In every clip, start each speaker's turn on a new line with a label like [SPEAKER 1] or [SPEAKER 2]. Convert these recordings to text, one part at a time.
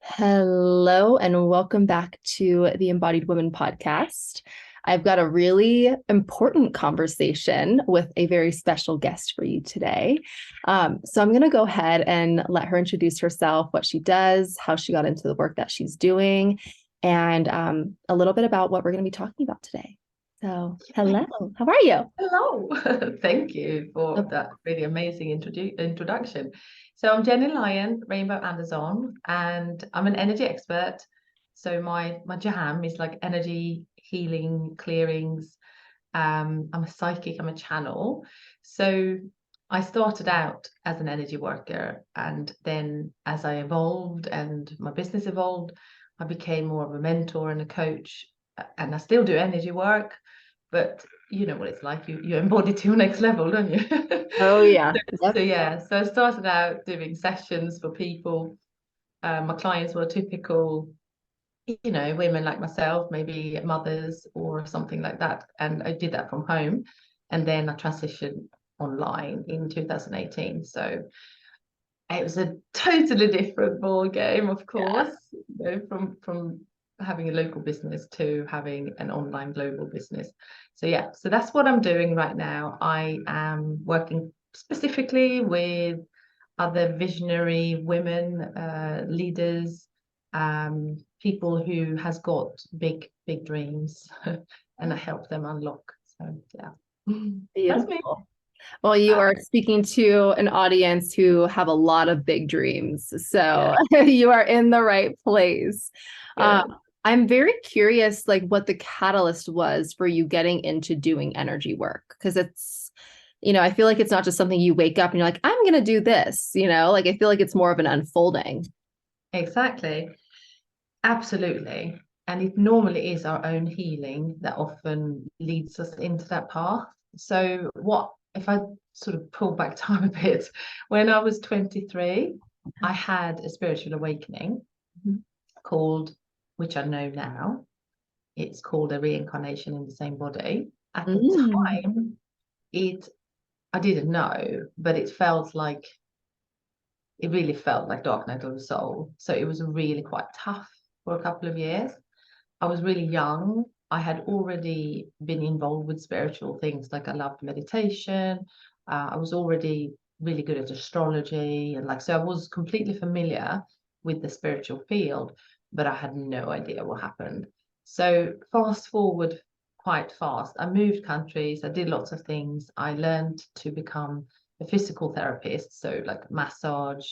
[SPEAKER 1] Hello, and welcome back to the Embodied Women podcast. I've got a really important conversation with a very special guest for you today. So I'm going to go ahead and let her introduce herself, what she does, how she got into the work that she's doing, and a little bit about what we're going to be talking about today. So, hello, how are you?
[SPEAKER 2] Hello. Thank you for that really amazing introduction. So I'm Gennye Lion Rainbow Anderzon, and I'm an energy expert. So my jam is like energy healing, clearings. I'm a psychic, I'm a channel. So I started out as an energy worker, and then as I evolved and my business evolved, I became more of a mentor and a coach, and I still do energy work, but you know what it's like. You embody to your next level, don't you?
[SPEAKER 1] Oh, yeah.
[SPEAKER 2] So
[SPEAKER 1] Yep.
[SPEAKER 2] yeah, so I started out doing sessions for people. My clients were typical, women like myself, maybe mothers or something like that. And I did that from home. And then I transitioned online in 2018. So it was a totally different ball game, of
[SPEAKER 1] Yeah.
[SPEAKER 2] course, from having a local business to having an online global business. So yeah, so that's what I'm doing right now. I am working specifically with other visionary women, leaders, people who has got big dreams, and I help them unlock. So yeah, that's me.
[SPEAKER 1] Beautiful. Well, you are speaking to an audience who have a lot of big dreams. So
[SPEAKER 2] Yeah,
[SPEAKER 1] you are in the right place. Um,
[SPEAKER 2] good.
[SPEAKER 1] I'm very curious, like what the catalyst was for you getting into doing energy work. Because I feel like it's not just something you wake up and you're like, I'm going to do this, like I feel like it's more of an unfolding.
[SPEAKER 2] Exactly. Absolutely. And it normally is our own healing that often leads us into that path. So, what if I sort of pull back time a bit? When I was 23, I had a spiritual awakening called, which I know now, it's called a reincarnation in the same body. At the
[SPEAKER 1] Mm.
[SPEAKER 2] time, it I didn't know, but it really felt like Dark Night of the Soul. So it was really quite tough for a couple of years. I was really young. I had already been involved with spiritual things, like I loved meditation. I was already really good at astrology, and so I was completely familiar with the spiritual field, but I had no idea what happened. So fast forward quite fast. I moved countries. I did lots of things. I learned to become a physical therapist, so like massage,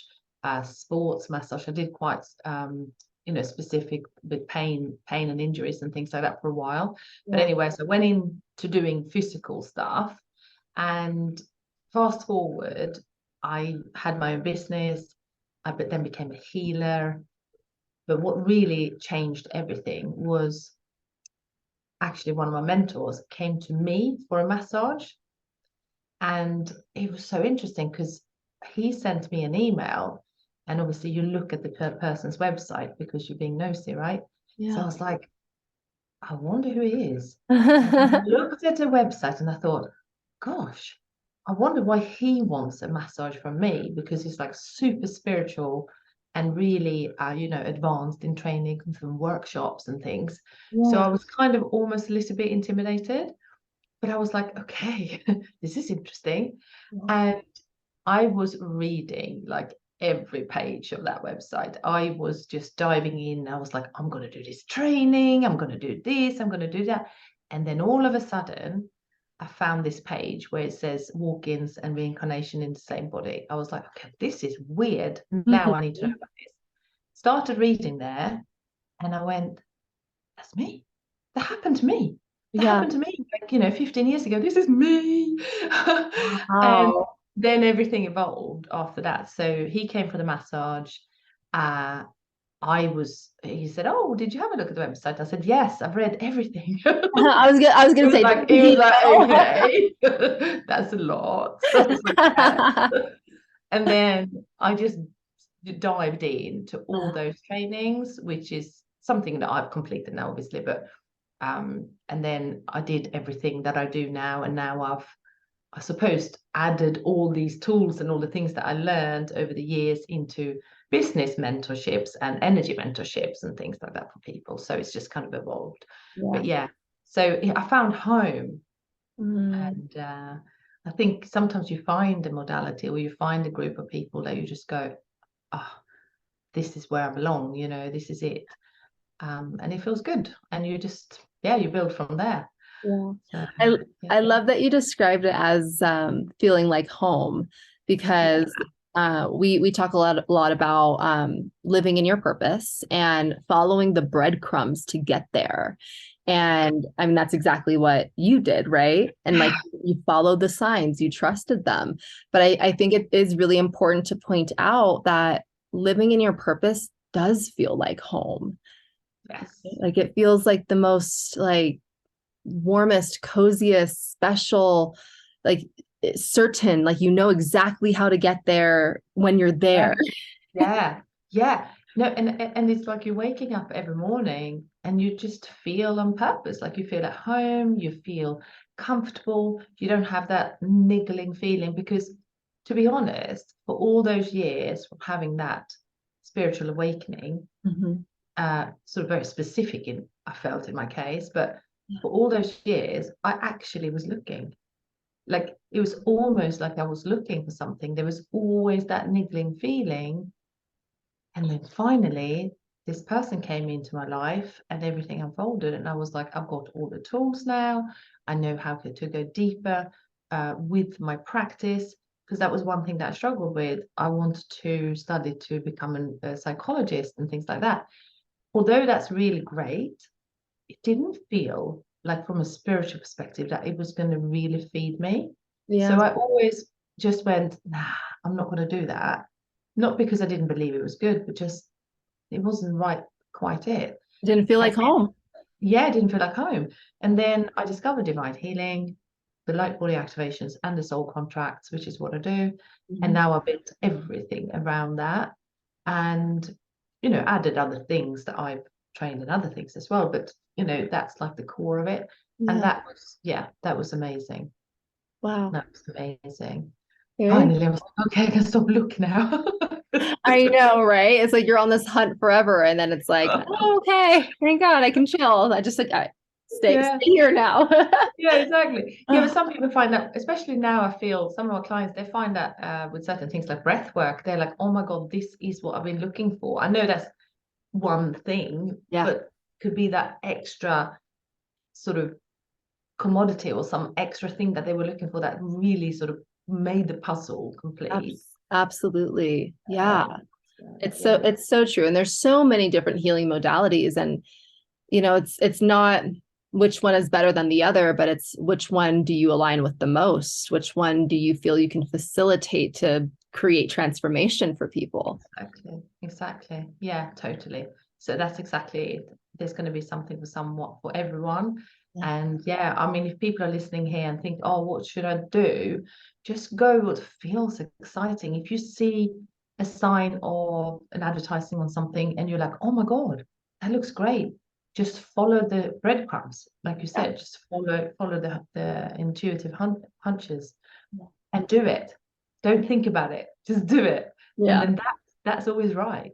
[SPEAKER 2] sports massage. I did quite specific with pain and injuries and things like that for a while. But
[SPEAKER 1] Yeah.
[SPEAKER 2] anyway, so I went into doing physical stuff, and fast forward, I had my own business. But then became a healer. But what really changed everything was actually one of my mentors came to me for a massage, and it was so interesting because he sent me an email, and obviously you look at the person's website because you're being nosy, right? So I
[SPEAKER 1] Yeah.
[SPEAKER 2] was like, I wonder who he is. And I looked at the website and I thought, gosh, I wonder why he wants a massage from me, because he's like super spiritual and really, advanced in training from workshops and things. So
[SPEAKER 1] Yeah.
[SPEAKER 2] I was kind of almost a little bit intimidated, but I was like, okay, this is interesting. And I was reading like every page of that website. I was just diving in. I was like, I'm going to do this training. I'm going to do this. I'm going to do that. And then all of a sudden, I found this page where it says walk ins and reincarnation in the same body. I was like, okay, this is weird. Now I need to know about this. Started reading there, and I went, that's me. That happened to me. That
[SPEAKER 1] Yeah.
[SPEAKER 2] happened to me, 15 years ago. This is me. And
[SPEAKER 1] Wow.
[SPEAKER 2] then everything evolved after that. So he came for the massage. Uh, he said, oh, did you have a look at the website? I said, yes, I've read everything.
[SPEAKER 1] I was gonna say, just
[SPEAKER 2] He was like,
[SPEAKER 1] detail.
[SPEAKER 2] okay, that's a lot. I was like, yes. And then I just dived into all those trainings, which is something that I've completed now, obviously, but and then I did everything that I do now, and now I suppose, added all these tools and all the things that I learned over the years into business mentorships and energy mentorships and things like that for people. So it's just kind of evolved. But yeah, so I found home. And I think sometimes you find a modality or you find a group of people that you just go, oh, this is where I belong, you know, this is it. And it feels good. And you just, you build from there.
[SPEAKER 1] Yeah.
[SPEAKER 2] So,
[SPEAKER 1] I love that you described it as feeling like home, because we talk a lot about living in your purpose and following the breadcrumbs to get there. And I mean, that's exactly what you did, right? And like you followed the signs, you trusted them. But I think it is really important to point out that living in your purpose does feel like home.
[SPEAKER 2] Yes.
[SPEAKER 1] Like it feels like the most like warmest, coziest, special, like certain, like you know exactly how to get there when you're there.
[SPEAKER 2] Yeah. No, and it's like you're waking up every morning and you just feel on purpose, like you feel at home, you feel comfortable, you don't have that niggling feeling, because to be honest, for all those years of having that spiritual awakening, sort of very specific in, I felt in my case, but for all those years, I actually was looking. Like it was almost like I was looking for something. There was always that niggling feeling. And then finally, this person came into my life and everything unfolded. And I was like, I've got all the tools now. I know how to go deeper with my practice. Because that was one thing that I struggled with. I wanted to study to become a psychologist and things like that. Although that's really great, it didn't feel like from a spiritual perspective that it was going to really feed me. So I always just went, nah, I'm not going to do that. Not because I didn't believe it was good, but just it wasn't quite it.
[SPEAKER 1] Didn't feel like home.
[SPEAKER 2] Yeah, it didn't feel like home. And then I discovered divine healing, the light body activations, and the soul contracts, which is what I do. And now I built everything around that, and added other things that I've trained in other things as well. But that's like the core of it. And that was amazing.
[SPEAKER 1] Wow.
[SPEAKER 2] That was amazing.
[SPEAKER 1] Very
[SPEAKER 2] Finally, I was like, okay, I can stop looking now.
[SPEAKER 1] I know, right? It's like you're on this hunt forever, and then it's like, oh, okay, thank God I can chill. I just like stay here now.
[SPEAKER 2] Yeah, exactly. Yeah, but some people find that, especially now, I feel some of our clients, they find that with certain things like breath work, they're like, oh my God, this is what I've been looking for. I know that's one thing, but could be that extra sort of commodity or some extra thing that they were looking for that really sort of made the puzzle complete.
[SPEAKER 1] Absolutely. Yeah. It's so true. And there's so many different healing modalities, and it's not which one is better than the other, but it's which one do you align with the most? Which one do you feel you can facilitate to create transformation for people?
[SPEAKER 2] Exactly. Yeah, totally. So that's exactly it. There's going to be something for everyone. And I mean, if people are listening here and think, oh, what should I do? Just go what feels exciting. If you see a sign or an advertising on something and you're like, oh my God, that looks great. Just follow the breadcrumbs. Like you said, just follow the intuitive hunches and do it. Don't think about it. Just do it. And then that's always right,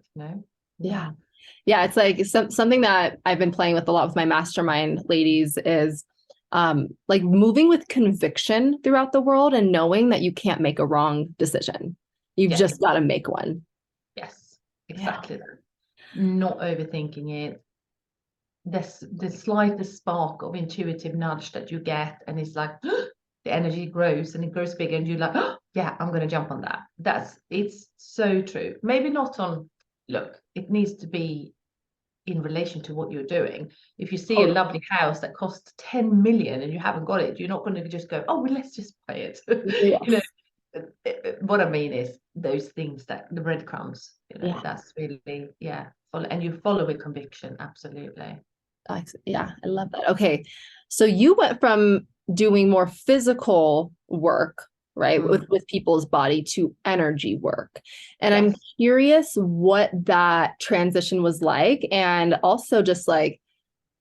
[SPEAKER 1] Yeah, it's like something that I've been playing with a lot with my mastermind ladies is like moving with conviction throughout the world and knowing that you can't make a wrong decision. You've just got to make one.
[SPEAKER 2] Yes, exactly that. Not overthinking it. The slightest spark of intuitive nudge that you get, and it's like the energy grows and it grows bigger, and you're like, oh, yeah, I'm going to jump on that. It's so true. Maybe not on, look, it needs to be in relation to what you're doing. If you see a lovely house that costs 10 million and you haven't got it, you're not going to just go, oh, well, let's just buy it. What I mean is those things, that the breadcrumbs, that's really, and you follow with conviction. Absolutely.
[SPEAKER 1] Yeah, I love that. Okay. So you went from doing more physical work, right, with people's body to energy work. And I'm curious what that transition was like, and also just like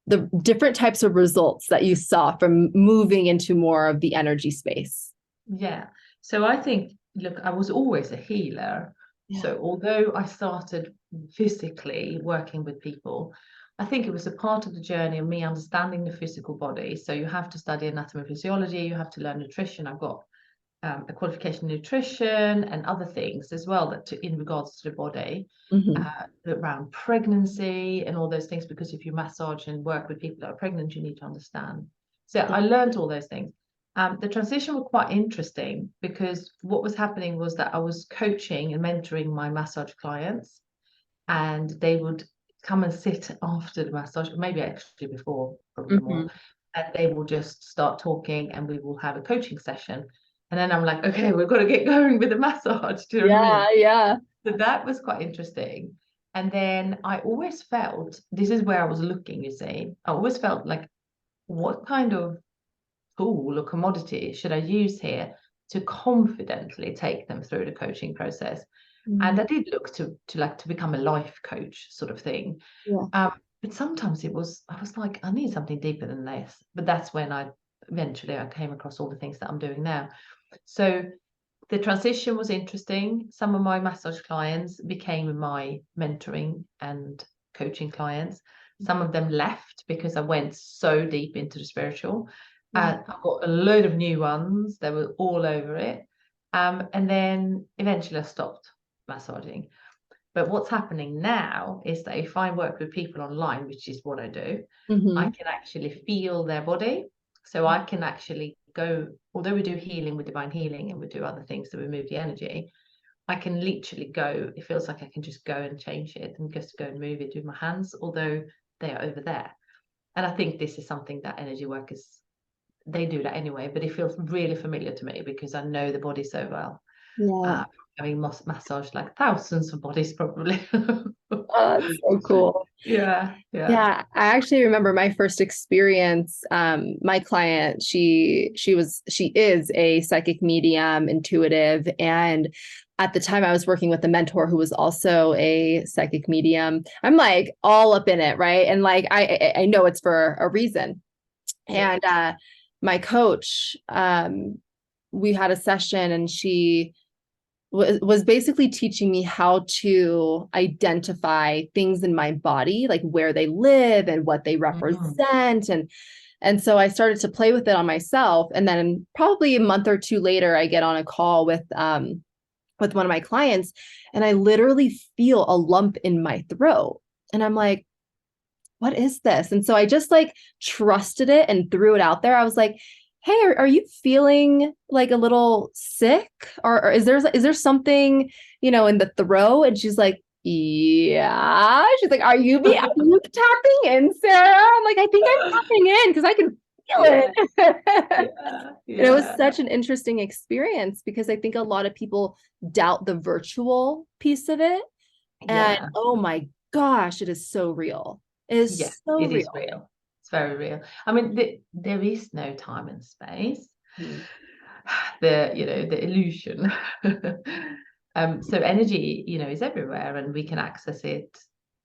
[SPEAKER 1] the different types of results that you saw from moving into more of the energy space.
[SPEAKER 2] Yeah. So I think, look, I was always a healer.
[SPEAKER 1] Yeah.
[SPEAKER 2] So although I started physically working with people, I think it was a part of the journey of me understanding the physical body. So you have to study anatomy and physiology, you have to learn nutrition. I've got a qualification in nutrition and other things as well that in regards to the body, around pregnancy and all those things, because if you massage and work with people that are pregnant, you need to understand. So I learned all those things. The transition was quite interesting because what was happening was that I was coaching and mentoring my massage clients, and they would come and sit after the massage, maybe actually before, probably more, and they will just start talking and we will have a coaching session. And then I'm like, okay, we've got to get going with the massage. Do you know what I mean?
[SPEAKER 1] Yeah.
[SPEAKER 2] So that was quite interesting. And then I always felt, this is where I was looking, you see, I always felt like, what kind of tool or commodity should I use here to confidently take them through the coaching process? And I did look to become a life coach sort of thing.
[SPEAKER 1] Yeah.
[SPEAKER 2] But sometimes I was like, I need something deeper than this. But that's when I came across all the things that I'm doing now. So the transition was interesting. Some of my massage clients became my mentoring and coaching clients. Some of them left because I went so deep into the spiritual.
[SPEAKER 1] Yeah.
[SPEAKER 2] I've got a load of new ones. They were all over it. And then eventually I stopped massaging. But what's happening now is that if I work with people online, which is what I do, I can actually feel their body. So I can actually go, although we do healing with divine healing and we do other things to remove the energy, I can literally go, it feels like I can just go and change it and just go and move it with my hands, although they are over there. And I think this is something that energy workers, they do that anyway, but it feels really familiar to me because I know the body so well.
[SPEAKER 1] Yeah.
[SPEAKER 2] Having massaged like thousands of bodies probably.
[SPEAKER 1] Oh, that's so cool.
[SPEAKER 2] Yeah.
[SPEAKER 1] Yeah, I actually remember my first experience. My client, she is a psychic medium, intuitive, and at the time I was working with a mentor who was also a psychic medium. I'm like all up in it, right? And like I know it's for a reason. And my coach, we had a session, and she was basically teaching me how to identify things in my body, like where they live and what they represent. And so I started to play with it on myself. And then probably a month or two later, I get on a call with one of my clients, and I literally feel a lump in my throat. And I'm like, what is this? And so I just like trusted it and threw it out there. I was like, hey, are you feeling like a little sick? Or is there something, in the throat? And she's like, yeah. She's like, are you tapping in, Sarah? I'm like, I think I'm tapping in because I can feel it. And it was such an interesting experience because I think a lot of people doubt the virtual piece of it. And oh my gosh, it is so real. It is so
[SPEAKER 2] it
[SPEAKER 1] real.
[SPEAKER 2] is real. It's very real. I mean, there is no time and space. The illusion. So energy, is everywhere, and we can access it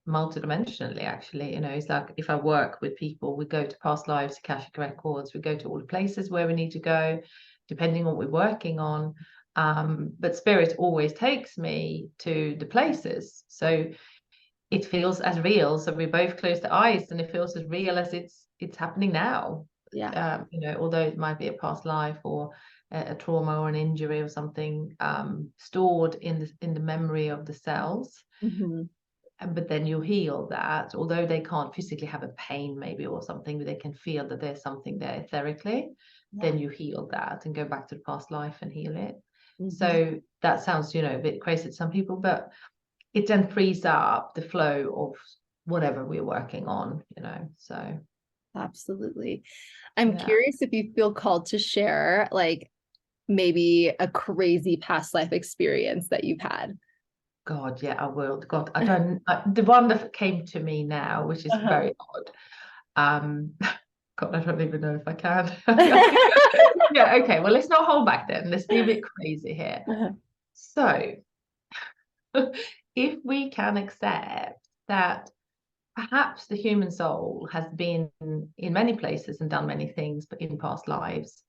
[SPEAKER 2] multidimensionally. Actually, it's like if I work with people, we go to past lives, Akashic records, we go to all the places where we need to go, depending on what we're working on. But spirit always takes me to the places, so it feels as real. So we both close the eyes, and it feels as real as it's happening now.
[SPEAKER 1] Yeah.
[SPEAKER 2] Although it might be a past life or a trauma or an injury or something stored in the memory of the cells. But then you heal that, although they can't physically have a pain maybe or something, but they can feel that there's something there etherically. Then you heal that and go back to the past life and heal it. So that sounds a bit crazy to some people, but it then frees up the flow of whatever we're working on, so.
[SPEAKER 1] Absolutely. I'm curious if you feel called to share, like maybe a crazy past life experience that you've had.
[SPEAKER 2] God, yeah, I will. God, I don't. The one that came to me now, which is very odd. God, I don't even know if I can. Yeah, okay. Well, let's not hold back then. Let's be a bit crazy here. So, if we can accept that perhaps the human soul has been in many places and done many things, but in past lives,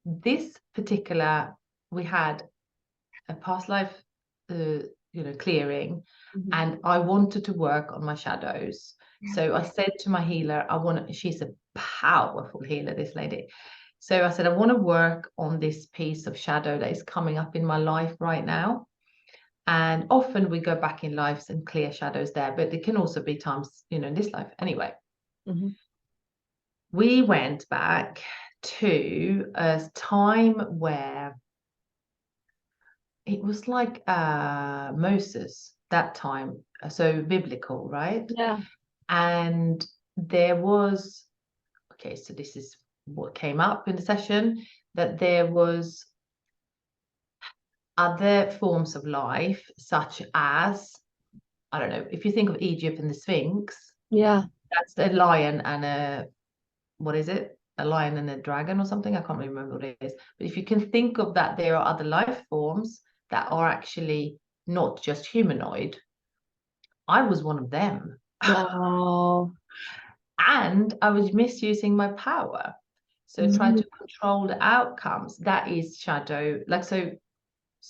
[SPEAKER 2] This particular, we had a past life, clearing, and I wanted to work on my shadows. So I said to my healer, she's a powerful healer, this lady. So I said, I want to work on this piece of shadow that is coming up in my life right now. And often we go back in lives and clear shadows there, but it can also be times, in this life. Anyway, we went back to a time where it was like Moses, that time, so biblical, right?
[SPEAKER 1] Yeah.
[SPEAKER 2] And there was, okay, so this is what came up in the session, that there was other forms of life, such as, I don't know, if you think of Egypt and the Sphinx,
[SPEAKER 1] Yeah.
[SPEAKER 2] that's a lion and a, what is it? A lion and a dragon or something. I can't really remember what it is. But if you can think of that, there are other life forms that are actually not just humanoid. I was one of them.
[SPEAKER 1] Wow.
[SPEAKER 2] And I was misusing my power. So trying to control the outcomes, that is shadow. Like, so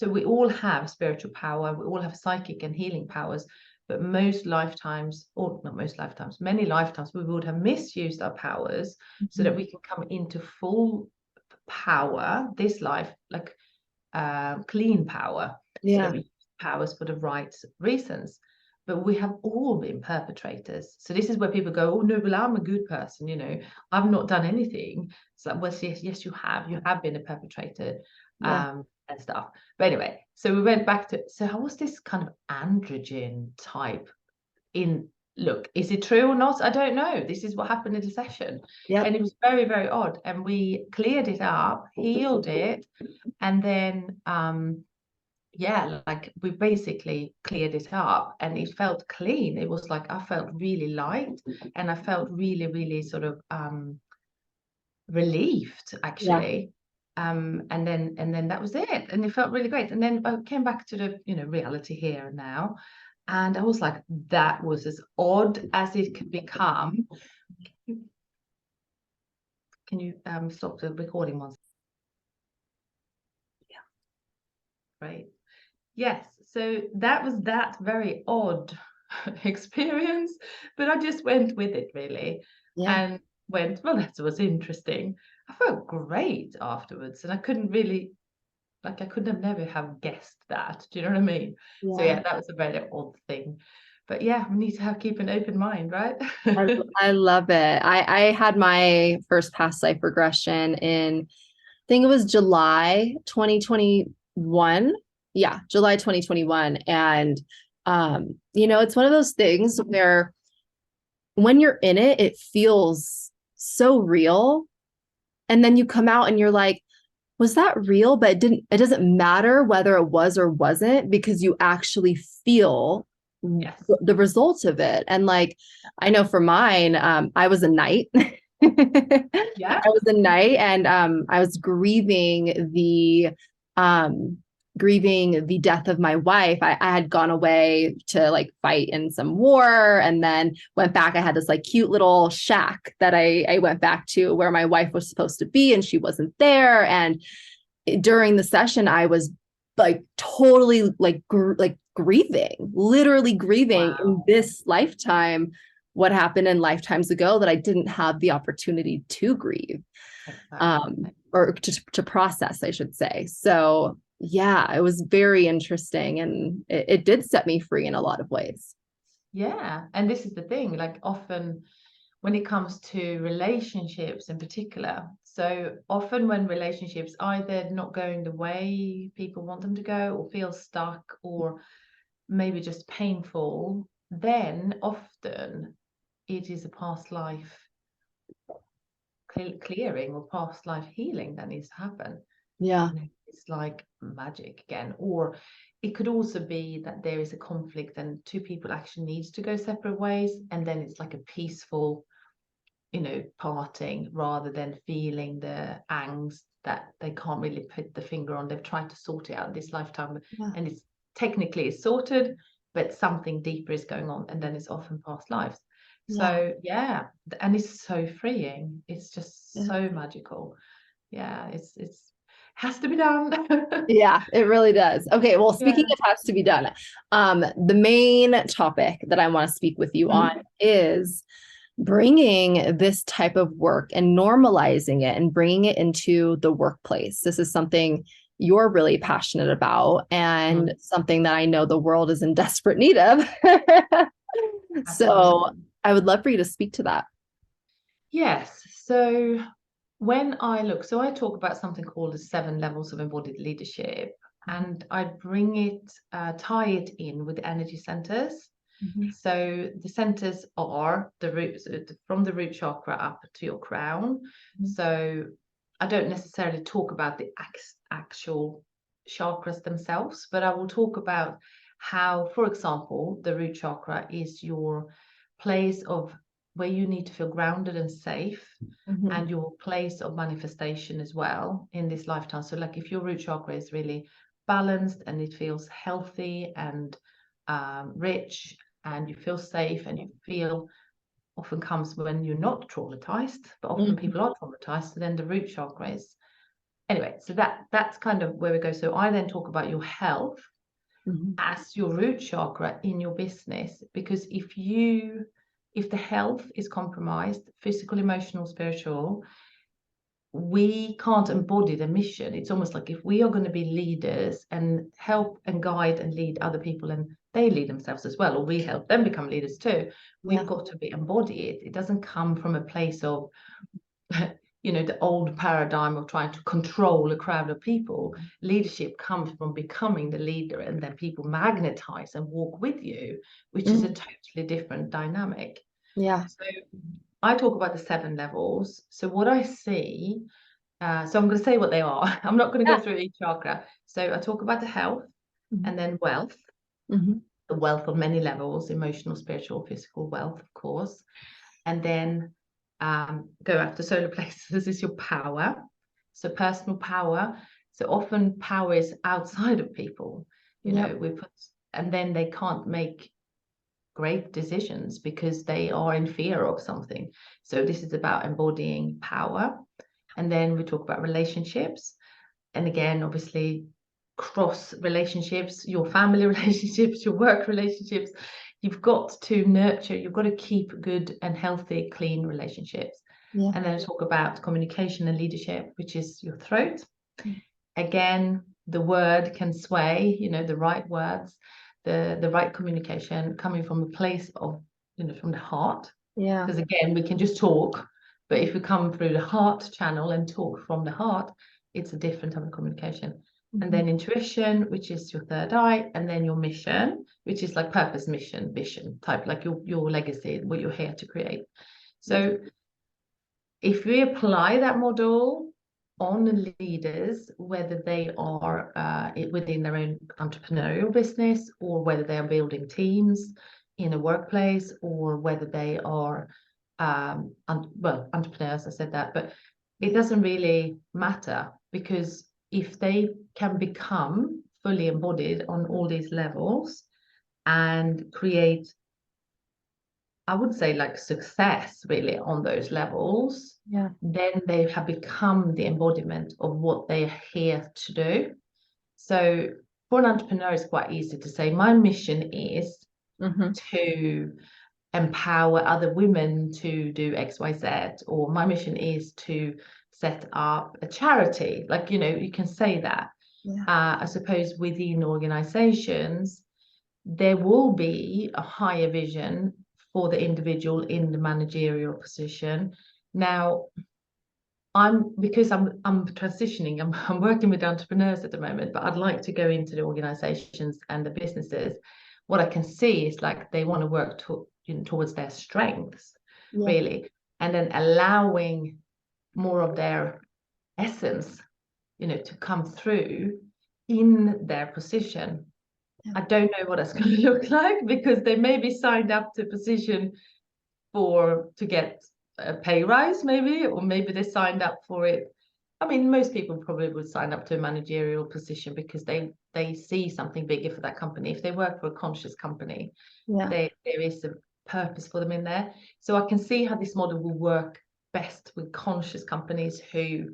[SPEAKER 2] we all have spiritual power, we all have psychic and healing powers, but most lifetimes, or not most lifetimes, many lifetimes, we would have misused our powers so that we can come into full power this life, like clean power, so that we use powers for the right reasons. But we have all been perpetrators. So this is where people go, oh no, well, I'm a good person, I've not done anything. So, well, yes, you have been a perpetrator. And stuff. But anyway, so we went back to, so I was this kind of androgen type look, is it true or not? I don't know. This is what happened in the session. And it was very, very odd. And we cleared it up, healed it, and then like we basically cleared it up and it felt clean. It was like I felt really light and I felt really, really sort of relieved, actually. And then that was it, and it felt really great. And then I came back to the reality here and now, and I was like, that was as odd as it could become. Can you stop the recording once? Great. Yes, so that was that very odd experience, but I just went with it, really. And went, well, that was interesting. I felt great afterwards, and I couldn't really, like, I could have never have guessed that. Do you know what I mean? So yeah, that was a very odd thing. But yeah, we need to keep an open mind, right?
[SPEAKER 1] I love it. I had my first past life regression in, I think it was July 2021. Yeah, July 2021. And it's one of those things where when you're in it, it feels so real. And then you come out and you're like, was that real? But it doesn't matter whether it was or wasn't, because you actually feel the results of it. And like, I know for mine, I was a knight. I was a knight, and I was grieving the death of my wife. I had gone away to like fight in some war, and then went back. I had this like cute little shack that I went back to where my wife was supposed to be, and she wasn't there. And during the session, I was like totally like grieving, literally grieving in this lifetime what happened in lifetimes ago that I didn't have the opportunity to grieve. Or to process, I should say. So yeah, it was very interesting, and it did set me free in a lot of ways.
[SPEAKER 2] Yeah, and this is the thing, like often when it comes to relationships in particular, so often when relationships either not going the way people want them to go, or feel stuck, or maybe just painful, then often it is a past life clearing or past life healing that needs to happen. It's like magic again. Or it could also be that there is a conflict and two people actually needs to go separate ways, and then it's like a peaceful parting, rather than feeling the angst that they can't really put the finger on. They've tried to sort it out this lifetime, and it's technically sorted, but something deeper is going on, and then it's often past lives. So yeah, and it's so freeing. It's just so magical. Yeah, it's has to be done.
[SPEAKER 1] Yeah, it really does. Okay, well, speaking
[SPEAKER 2] Yeah.
[SPEAKER 1] of has to be done, the main topic that I want to speak with you on is bringing this type of work and normalizing it and bringing it into the workplace. This is something you're really passionate about and something that I know the world is in desperate need of. So
[SPEAKER 2] Absolutely.
[SPEAKER 1] I would love for you to speak to that.
[SPEAKER 2] Yes. So when I look, so I talk about something called the 7 levels of embodied leadership, and I bring it, tie it in with energy centers. So the centers are the roots from the root chakra up to your crown. So I don't necessarily talk about the actual chakras themselves, but I will talk about how, for example, the root chakra is your place of where you need to feel grounded and safe, and your place of manifestation as well in this lifetime. So like if your root chakra is really balanced and it feels healthy and rich, and you feel safe, and you feel, often comes when you're not traumatized, but often people are traumatized, so then the root chakra is, anyway, so that's kind of where we go. So I then talk about your health as your root chakra in your business, because if the health is compromised, physical, emotional, spiritual, we can't embody the mission. It's almost like if we are going to be leaders and help and guide and lead other people, and they lead themselves as well, or we help them become leaders too, we've got to be embodied. It doesn't come from a place of the old paradigm of trying to control a crowd of people. Leadership comes from becoming the leader, and then people magnetize and walk with you, which is a totally different dynamic.
[SPEAKER 1] Yeah.
[SPEAKER 2] So I talk about the 7 levels. So what I see, so I'm going to say what they are. I'm not going to go through each chakra. So I talk about the health, and then wealth, the wealth of many levels, emotional, spiritual, physical wealth, of course. And then go after solar plexus. This is your power. So personal power. So often power is outside of people. And then they can't make great decisions because they are in fear of something. So this is about embodying power. And then we talk about relationships. And again, obviously, cross relationships, your family relationships, your work relationships. You've got to nurture, you've got to keep good and healthy, clean relationships.
[SPEAKER 1] Yeah.
[SPEAKER 2] And then I talk about communication and leadership, which is your throat. Again, the word can sway, the right words, the right communication coming from a place of, from the heart.
[SPEAKER 1] Yeah.
[SPEAKER 2] Because again, we can just talk, but if we come through the heart channel and talk from the heart, it's a different type of communication. And then intuition, which is your third eye, and then your mission, which is like purpose, mission, vision type, like your legacy, what you're here to create. So if we apply that model on leaders, whether they are within their own entrepreneurial business, or whether they are building teams in a workplace, or whether they are entrepreneurs, I said that, but it doesn't really matter, because if they can become fully embodied on all these levels and create, I would say, like success really on those levels, then they have become the embodiment of what they're here to do. So for an entrepreneur, it's quite easy to say, my mission is to empower other women to do XYZ, or my mission is to set up a charity. Like, you can say that. I suppose within organizations, there will be a higher vision for the individual in the managerial position. Now, because I'm transitioning, I'm working with entrepreneurs at the moment, but I'd like to go into the organizations and the businesses. What I can see is like they want to work towards their strengths, really, and then allowing more of their essence, to come through in their position. I don't know what that's going to look like, because they may be signed up to a position to get a pay rise, maybe, or maybe they signed up for it. I mean, most people probably would sign up to a managerial position because they see something bigger for that company. If they work for a conscious company, there is a purpose for them in there. So I can see how this model will work best with conscious companies who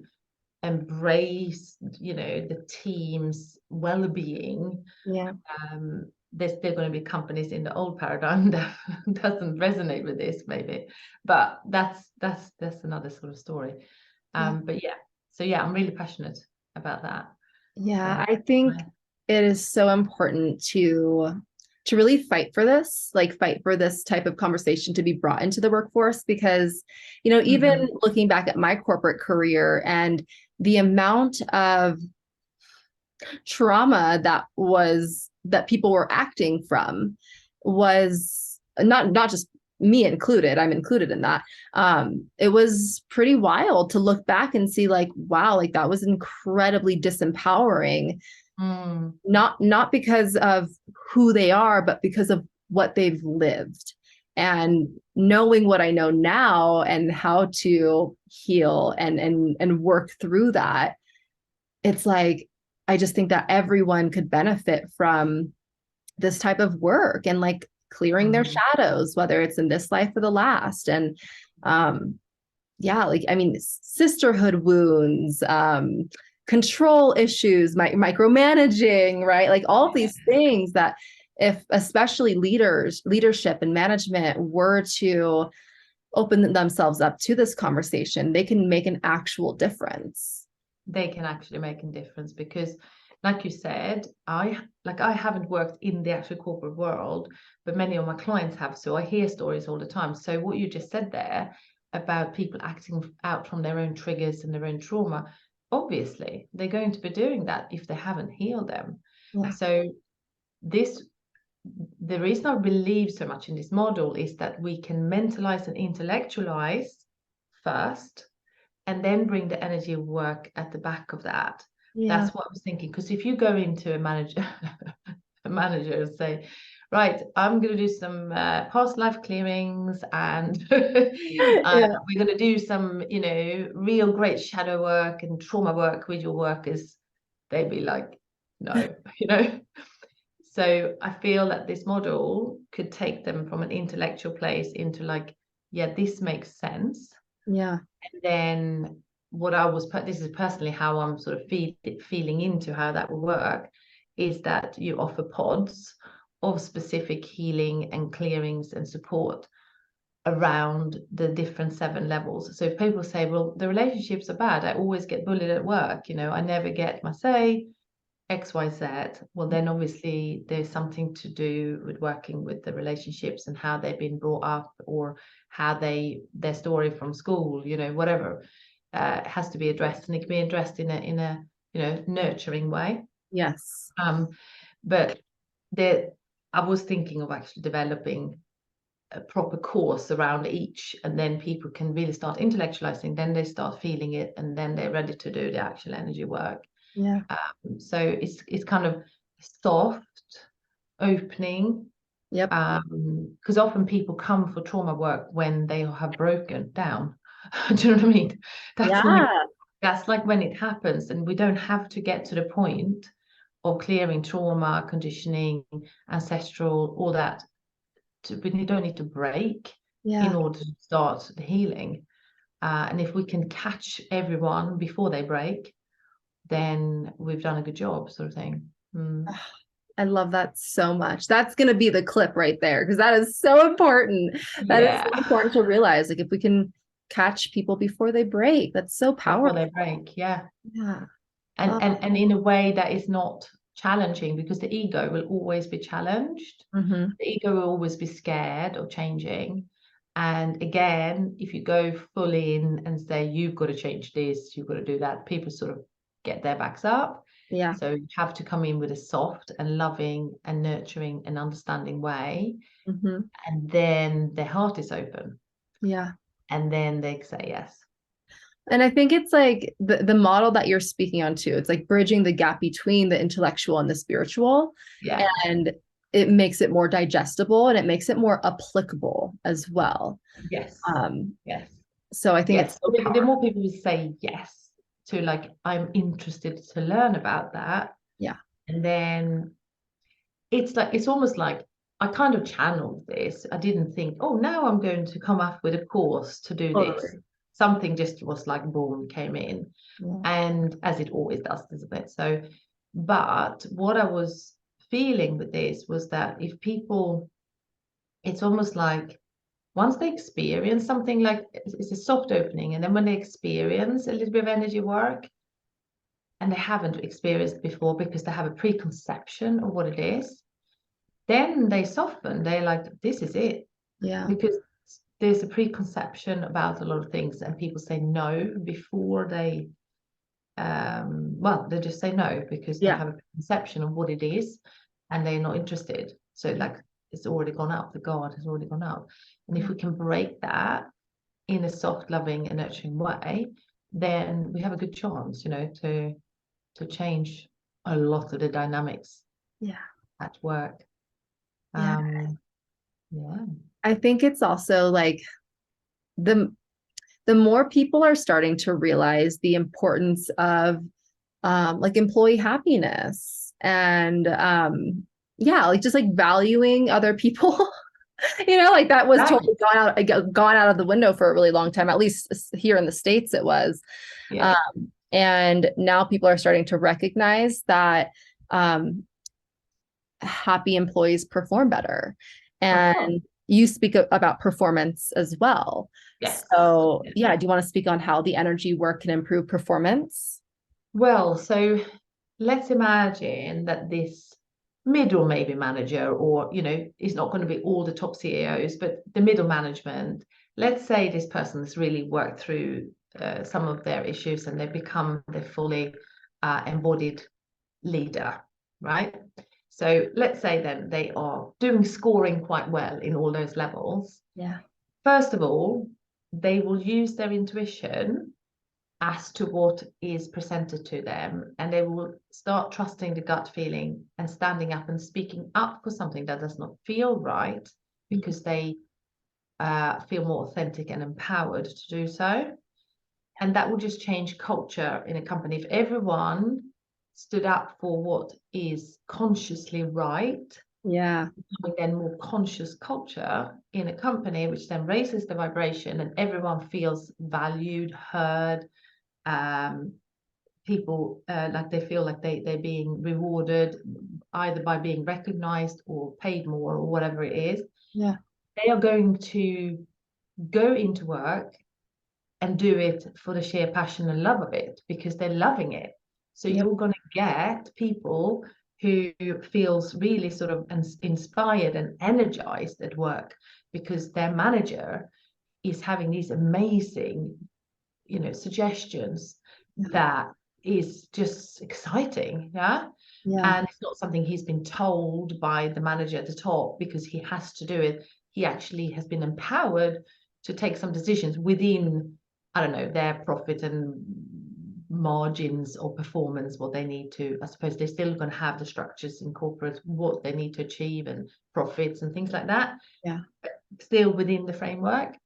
[SPEAKER 2] embrace, the team's well-being,
[SPEAKER 1] Yeah.
[SPEAKER 2] there's still going to be companies in the old paradigm that doesn't resonate with this, maybe, but that's another sort of story. But yeah, so yeah, I'm really passionate about that.
[SPEAKER 1] Yeah,
[SPEAKER 2] So
[SPEAKER 1] I think it is so important to really fight for this, like fight for this type of conversation to be brought into the workforce, because, even looking back at my corporate career and the amount of trauma that people were acting from was not just me included, I'm included in that. It was pretty wild to look back and see, like, wow, like that was incredibly disempowering. Not because of who they are, but because of what they've lived. And knowing what I know now and how to heal and work through that, it's like, I just think that everyone could benefit from this type of work and like clearing their shadows, whether it's in this life or the last. And yeah, like, I mean, sisterhood wounds, control issues, micromanaging, right? Like all of these things that, if especially leadership and management were to open themselves up to this conversation, they can make an actual difference.
[SPEAKER 2] They can actually make a difference, because like you said, I haven't worked in the actual corporate world, but many of my clients have, so I hear stories all the time. So what you just said there about people acting out from their own triggers and their own trauma, obviously they're going to be doing that if they haven't healed them.
[SPEAKER 1] Yeah.
[SPEAKER 2] So the reason I believe so much in this model is that we can mentalize and intellectualize first, and then bring the energy of work at the back of that.
[SPEAKER 1] Yeah.
[SPEAKER 2] That's what I was thinking. Because if you go into a manager and say, right, I'm going to do some past life clearings, and we're going to do some, real great shadow work and trauma work with your workers, they'd be like, no, So I feel that this model could take them from an intellectual place into like, yeah, this makes sense.
[SPEAKER 1] Yeah.
[SPEAKER 2] And then this is personally how I'm sort of feeling into how that will work, is that you offer pods of specific healing and clearings and support around the different 7 levels. So if people say, well, the relationships are bad, I always get bullied at work, I never get my say, XYZ, well, then obviously there's something to do with working with the relationships and how they've been brought up, or how their story from school, whatever, has to be addressed, and it can be addressed in a nurturing way.
[SPEAKER 1] Yes.
[SPEAKER 2] But I was thinking of actually developing a proper course around each, and then people can really start intellectualizing, then they start feeling it, and then they're ready to do the actual energy work.
[SPEAKER 1] Yeah.
[SPEAKER 2] So it's kind of soft opening.
[SPEAKER 1] Yep.
[SPEAKER 2] Because often people come for trauma work when they have broken down. Do you know what I mean? That's like when it happens, and we don't have to get to the point of clearing trauma, conditioning, ancestral, all that. We don't need to break in order to start the healing. And if we can catch everyone before they break, then we've done a good job, sort of thing.
[SPEAKER 1] I love that so much. That's going to be the clip right there, because that is so important. That is so important to realize. Like, if we can catch people before they break, that's so powerful.
[SPEAKER 2] Before they break, yeah.
[SPEAKER 1] Yeah.
[SPEAKER 2] And in a way that is not challenging, because the ego will always be challenged. The ego will always be scared of changing. And again, if you go full in and say, you've got to change this, you've got to do that, people sort of get their backs up.
[SPEAKER 1] Yeah.
[SPEAKER 2] So you have to come in with a soft and loving and nurturing and understanding way. And then their heart is open.
[SPEAKER 1] Yeah.
[SPEAKER 2] And then they say yes.
[SPEAKER 1] And I think it's like the model that you're speaking on too. It's like bridging the gap between the intellectual and the spiritual.
[SPEAKER 2] Yeah.
[SPEAKER 1] And it makes it more digestible, and it makes it more applicable as well.
[SPEAKER 2] Yes. Yes.
[SPEAKER 1] So I think it's so
[SPEAKER 2] the more people who say yes to, like, I'm interested to learn about that.
[SPEAKER 1] Yeah.
[SPEAKER 2] And then it's almost like I kind of channeled this. I didn't think, oh, now I'm going to come up with a course to do this. something just was like boom, came in.
[SPEAKER 1] Yeah.
[SPEAKER 2] And as it always does, isn't it? So, but what I was feeling with this was that if people, it's almost like once they experience something, like it's a soft opening, and then when they experience a little bit of energy work and they haven't experienced before because they have a preconception of what it is, then they soften. They're like, this is it.
[SPEAKER 1] Yeah.
[SPEAKER 2] Because there's a preconception about a lot of things, and people say no before they they just say no because they
[SPEAKER 1] Yeah.
[SPEAKER 2] have a preconception of what it is and they're not interested. So like it's already gone out, the guard has already gone out. And if we can break that in a soft, loving and nurturing way, then we have a good chance, you know, to change a lot of the dynamics at work. Yeah.
[SPEAKER 1] I think it's also like the more people are starting to realize the importance of like employee happiness and like just like valuing other people. Like that was totally gone out of the window for a really long time, at least here in the States it was. And now people are starting to recognize that happy employees perform better. And you speak about performance as well.
[SPEAKER 2] Yes.
[SPEAKER 1] So do you want to speak on how the energy work can improve performance?
[SPEAKER 2] Well, so let's imagine that this middle maybe manager, or, you know, it's not going to be all the top CEOs, but the middle management, let's say this person has really worked through some of their issues and they become the fully embodied leader, right? So let's say then they are scoring quite well in all those levels.
[SPEAKER 1] Yeah.
[SPEAKER 2] First of all, they will use their intuition as to what is presented to them, and they will start trusting the gut feeling and standing up and speaking up for something that does not feel right, because they feel more authentic and empowered to do so. And that will just change culture in a company. If everyone stood up for what is consciously right, then more conscious culture in a company, which then raises the vibration and everyone feels valued, heard. People like they feel like they're being rewarded either by being recognized or paid more or whatever it is. They are going to go into work and do it for the sheer passion and love of it because they're loving it. So you're going to get people who feels really sort of inspired and energized at work because their manager is having these amazing, you know, suggestions that is just exciting. And it's not something he's been told by the manager at the top because he has to do it. He actually has been empowered to take some decisions within, I don't know, their profit and margins or performance, what they need to. I suppose they're still going to have the structures in corporate, what they need to achieve and profits and things like that. But still within the framework.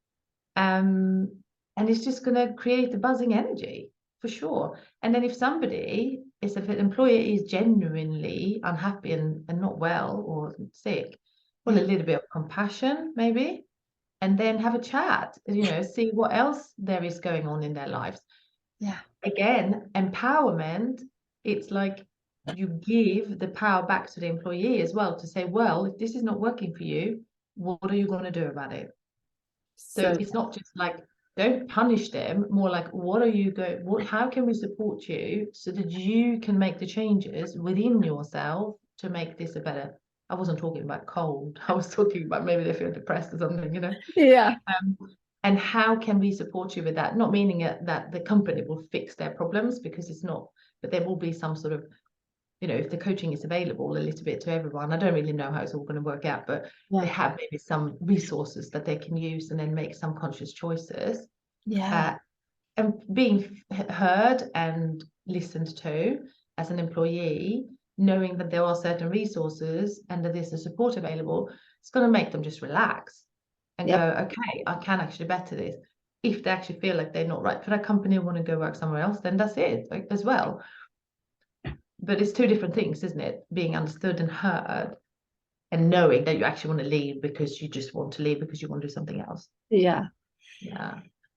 [SPEAKER 2] And it's just going to create a buzzing energy for sure. And then if somebody if an employee is genuinely unhappy and not well or sick, well, a little bit of compassion maybe, and then have a chat, you know, see what else there is going on in their lives. Again, empowerment, it's like you give the power back to the employee as well to say, well, if this is not working for you, what are you going to do about it? So it's not just like, don't punish them, more like, how can we support you so that you can make the changes within yourself to make this a better. I wasn't talking about cold. I was talking about maybe they feel depressed or something, you know? And how can we support you with that? Not meaning that the company will fix their problems, because it's not, but there will be some sort of, you know, if the coaching is available a little bit to everyone, I don't really know how it's all going to work out, but they have maybe some resources that they can use and then make some conscious choices. And being heard and listened to as an employee, knowing that there are certain resources and that there's a support available, it's going to make them just relax and go, okay, I can actually better this. If they actually feel like they're not right for that company and want to go work somewhere else, then that's it as well. But it's two different things, isn't it? Being understood and heard, and knowing that you actually want to leave because you just want to leave because you want to do something else.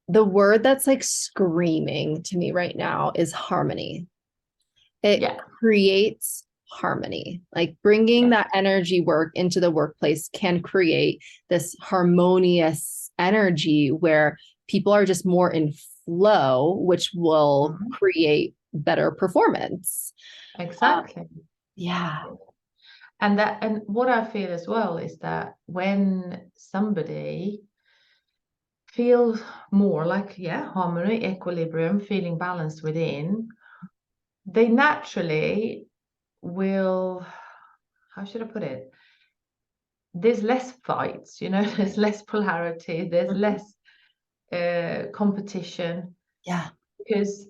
[SPEAKER 1] the word that's like screaming to me right now is harmony. It
[SPEAKER 2] Yeah.
[SPEAKER 1] creates harmony. Like bringing
[SPEAKER 2] Yeah.
[SPEAKER 1] that energy work into the workplace can create this harmonious energy where people are just more in flow, which will
[SPEAKER 2] Mhm.
[SPEAKER 1] create better performance.
[SPEAKER 2] Exactly.
[SPEAKER 1] Yeah.
[SPEAKER 2] And what I feel as well is that when somebody feels more like, yeah, harmony, equilibrium, feeling balanced within, they naturally will, how should I put it? There's less fights, there's less polarity, there's
[SPEAKER 1] Mhm.
[SPEAKER 2] less competition,
[SPEAKER 1] Yeah.
[SPEAKER 2] because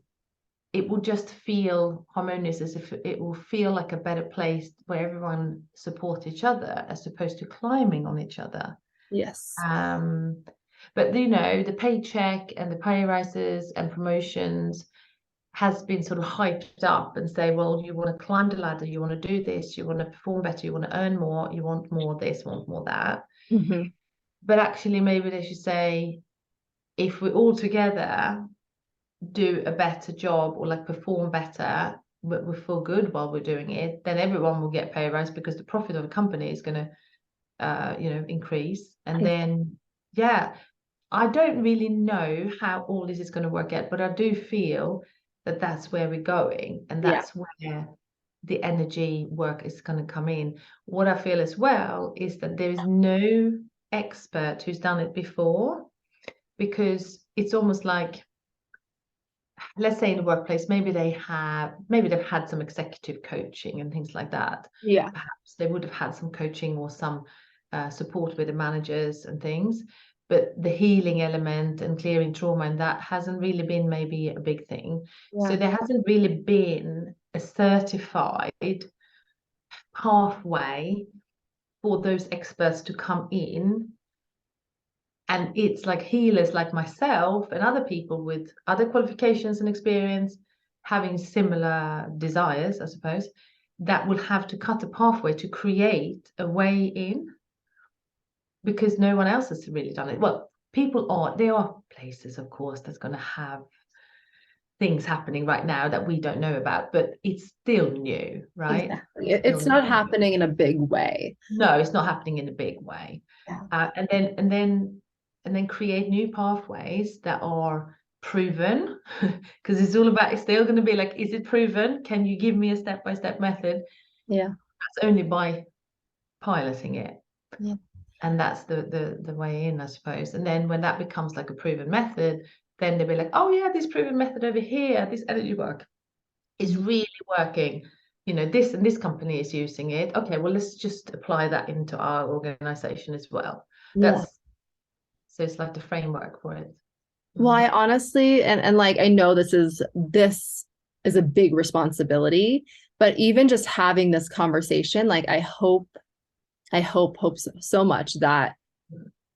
[SPEAKER 2] it will just feel harmonious, as if it will feel like a better place where everyone support each other as opposed to climbing on each other.
[SPEAKER 1] Yes.
[SPEAKER 2] But the paycheck and the pay rises and promotions has been sort of hyped up and say, well, you want to climb the ladder, you want to do this, you want to perform better, you want to earn more, you want more this, want more that.
[SPEAKER 1] Mhm.
[SPEAKER 2] But actually, maybe they should say, if we all together do a better job or like perform better, but we feel good while we're doing it, then everyone will get pay rise because the profit of the company is going to increase. And then, yeah, I don't really know how all this is going to work out, but I do feel that that's where we're going, and
[SPEAKER 1] Yeah.
[SPEAKER 2] that's where the energy work is going to come in. What I feel as well is that there is no expert who's done it before, because it's almost like, let's say in the workplace, maybe they've had some executive coaching and things like that.
[SPEAKER 1] Yeah.
[SPEAKER 2] Perhaps they would have had some coaching or some support with the managers and things, but the healing element and clearing trauma and that hasn't really been maybe a big thing. So
[SPEAKER 1] Yeah.
[SPEAKER 2] there hasn't really been a certified pathway for those experts to come in. And it's like healers like myself and other people with other qualifications and experience having similar desires, I suppose, that will have to cut a pathway to create a way in, because no one else has really done it. Well, there are places, of course, that's going to have things happening right now that we don't know about, but it's still new, right?
[SPEAKER 1] Exactly.
[SPEAKER 2] It's still
[SPEAKER 1] It's not
[SPEAKER 2] new.
[SPEAKER 1] happening in a big way.
[SPEAKER 2] No, it's not happening in a big way.
[SPEAKER 1] Yeah.
[SPEAKER 2] And then create new pathways that are proven, because it's all about, it's still going to be like, is it proven? Can you give me a step-by-step method?
[SPEAKER 1] Yeah.
[SPEAKER 2] That's only by piloting it.
[SPEAKER 1] Yeah.
[SPEAKER 2] And that's the way in, I suppose. And then when that becomes like a proven method, then they'll be like, oh yeah, this proven method over here, this energy work is really working. This and this company is using it. Okay, well, let's just apply that into our organization as well.
[SPEAKER 1] Yeah.
[SPEAKER 2] So it's like the framework for it.
[SPEAKER 1] Well, I honestly, and like I know this is a big responsibility, but even just having this conversation, like I hope so much that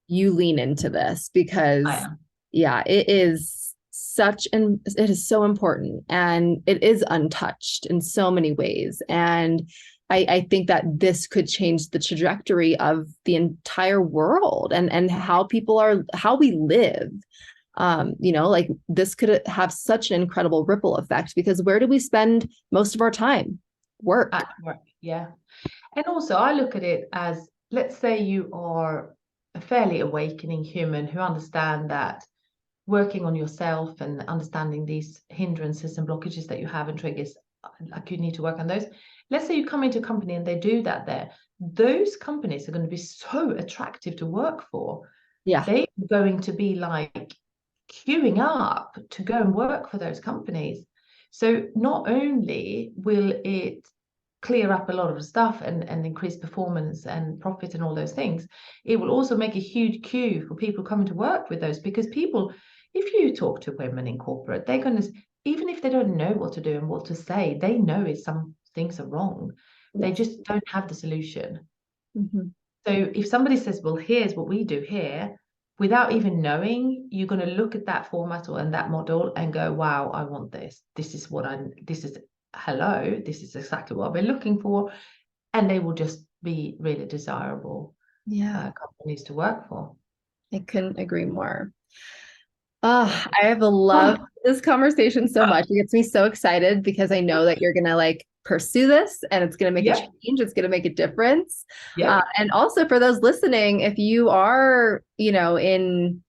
[SPEAKER 1] you lean into this
[SPEAKER 2] I
[SPEAKER 1] because
[SPEAKER 2] am.
[SPEAKER 1] yeah, it is so important and it is untouched in so many ways. And I think that this could change the trajectory of the entire world and how we live. Like this could have such an incredible ripple effect because where do we spend most of our time? Work.
[SPEAKER 2] At work, yeah. And also, I look at it as, let's say you are a fairly awakening human who understand that working on yourself and understanding these hindrances and blockages that you have and triggers, like you need to work on those. Let's say you come into a company and they do that there. Those companies are going to be so attractive to work for.
[SPEAKER 1] Yeah.
[SPEAKER 2] They're going to be like queuing up to go and work for those companies. So not only will it clear up a lot of stuff and increase performance and profit and all those things, it will also make a huge queue for people coming to work with those, because people, if you talk to women in corporate, they're going to, even if they don't know what to do and what to say, they know if some things are wrong. They
[SPEAKER 1] Yes.
[SPEAKER 2] just don't have the solution.
[SPEAKER 1] Mhm.
[SPEAKER 2] So if somebody says, well, here's what we do here, without even knowing, you're going to look at that format and that model and go, wow, I want this. This is hello, this is exactly what I've been looking for. And they will just be really desirable
[SPEAKER 1] Yeah.
[SPEAKER 2] companies to work for.
[SPEAKER 1] I couldn't agree more. Oh, I have loved this conversation so much. It gets me so excited because I know that you're gonna like pursue this and it's gonna make a
[SPEAKER 2] Yep,
[SPEAKER 1] change. It's gonna make a difference.
[SPEAKER 2] yep,
[SPEAKER 1] And also for those listening, if you are, in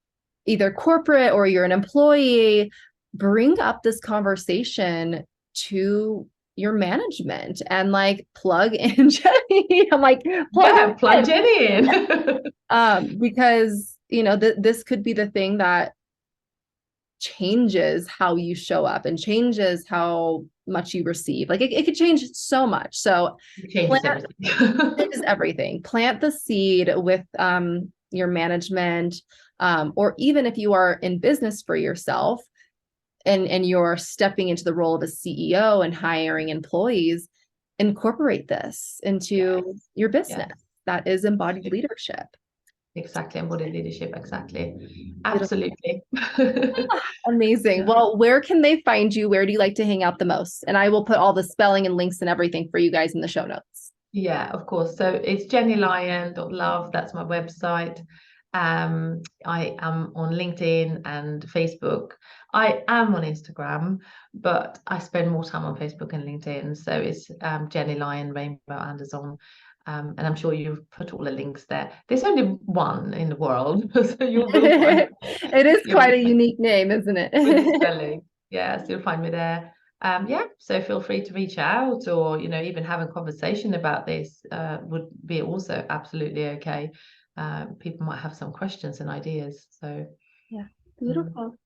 [SPEAKER 1] either corporate or you're an employee, bring up this conversation to your management and like plug in Gennye. I'm like, plug
[SPEAKER 2] yeah,
[SPEAKER 1] her
[SPEAKER 2] plug
[SPEAKER 1] in.
[SPEAKER 2] Jenny in.
[SPEAKER 1] Because this could be the thing that changes how you show up and changes how much you receive. Like it could change so much. So
[SPEAKER 2] It changes
[SPEAKER 1] plant
[SPEAKER 2] everything.
[SPEAKER 1] is everything. Plant the seed with your management, or even if you are in business for yourself and you're stepping into the role of a CEO and hiring employees, incorporate this
[SPEAKER 2] Yes,
[SPEAKER 1] into your business.
[SPEAKER 2] yes,
[SPEAKER 1] That is embodied leadership.
[SPEAKER 2] exactly. Embodied leadership, exactly.
[SPEAKER 1] Beautiful.
[SPEAKER 2] Absolutely.
[SPEAKER 1] Amazing. Well, where can they find you? Where do you like to hang out the most? And I will put all the spelling and links and everything for you guys in the show notes.
[SPEAKER 2] Yeah, of course. So it's jennylion.love. That's my website. I am on LinkedIn and Facebook. I am on Instagram, but I spend more time on Facebook and LinkedIn. So it's Gennye Lion Rainbow Anderzon. And I'm sure you've put all the links there. There's only one in the world, so you will find
[SPEAKER 1] It is
[SPEAKER 2] you
[SPEAKER 1] quite
[SPEAKER 2] will
[SPEAKER 1] a unique name, isn't
[SPEAKER 2] with the
[SPEAKER 1] it?
[SPEAKER 2] spelling. Yeah, so you'll find me there. Yeah, so feel free to reach out or, even have a conversation about this would be also absolutely okay. People might have some questions and ideas. So,
[SPEAKER 1] Yeah,
[SPEAKER 2] mm,
[SPEAKER 1] beautiful.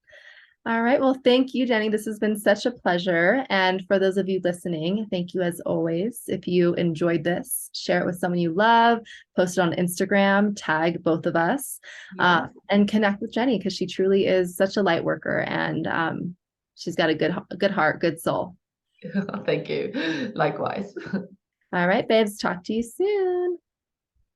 [SPEAKER 1] All right. Well, thank you, Gennye. This has been such a pleasure. And for those of you listening, thank you as always. If you enjoyed this, share it with someone you love, post it on Instagram, tag both of us,
[SPEAKER 2] yes,
[SPEAKER 1] and connect with Gennye because she truly is such a light worker and she's got a good heart, good soul.
[SPEAKER 2] thank you. Likewise.
[SPEAKER 1] All right, babes. Talk to you soon.